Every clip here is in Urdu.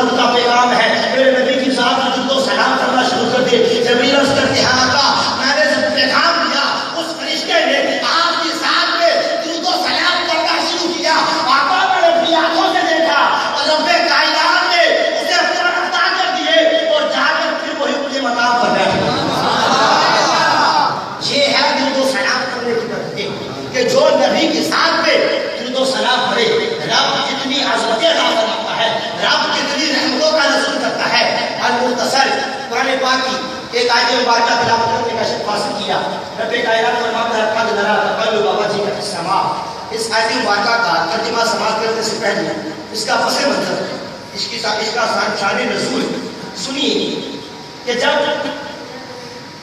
درود کا پیغام ہے. میرے نبی کی ذات پر درود و سلام کرنا شروع کر دے. جبریل عرض کرتے ہیں آقا میں نے جب پیغام دیا اس فرشتے نے آپ کی ذات پہ درود و سلام کرنا شروع کیا. آقا میں نے اپنی آنکھوں سے دیکھا اور رب کائنات نے اسے فوراً عطا کر دیے اور جا کر پھر وہی اپنے مقام پر بیٹھ گیا. یہ ہے درود و سلام کرنے کی ترتیب کہ جو نبی کی ذات پہ درود و سلام پڑھے رب کتنی عظمتیں عطا فرماتا ہے, رب کتنی رحمتوں کا نزول کرتا ہے. المختصر قرآن پاک کی ایک آیت مبارکہ تلاوت کرنے کا شرف حاصل کیا. رب کائنات فرماتا ہے قد نرى تقلب وجهك في السماء. اس آیت مبارکہ کا ترجمہ سماعت کرنے سے پہلے اس کا پس منظر اس کا شان نزول سنیے کہ جب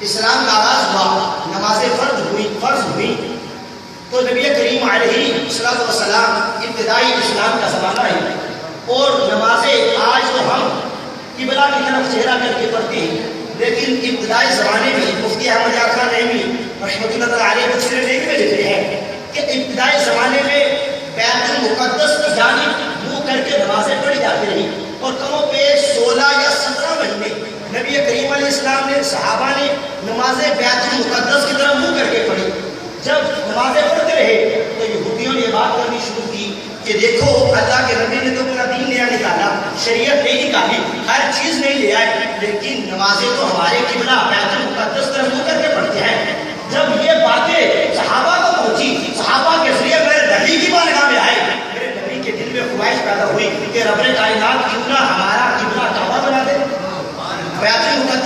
اسلام کا آغاز ہوا, نمازیں فرض ہوئی تو نبی کریم علیہ السلام ابتدائی اسلام کا زمانہ ہے اور نمازیں آج تو ہم قبلہ کی طرف چہرہ کر کے پڑھتے ہیں, لیکن ابتدائی زمانے میں مفتی احمد یار خان نعیمی رحمۃ اللہ علیہ تفسیر نعیمی میں لکھتے ہیں کہ ابتدائی زمانے میں بیت المقدس کی جانب منہ کر کے نمازیں پڑھی جاتی رہی اور کم و بیش 16 یا 17 مہینے نبی کریم علیہ السلام نے صحابہ نے نمازیں بیت المقدس کی طرف منہ کر کے پڑھی. جب نمازیں پڑھتے رہے تو یہودیوں نے یہ بات کرنی شروع کی کہ دیکھو اللہ کے نبی نے تو اپنا دین نیا نکالا, شریعت نہیں نکالی, ہر چیز نہیں لے آئے, لیکن نمازیں تو ہمارے قبلہ بیت المقدس طرف منہ کر کے پڑھتے ہیں. جب یہ باتیں صحابہ کو پہنچی, صحابہ کے ذریعے میرے نبی کی بارگاہ میں آئے, میرے نبی کے دل میں خواہش پیدا ہوئی کہ رب کائنات کیوں نہ ہمارا قبلہ کعبہ بنا دے, بیت المقدس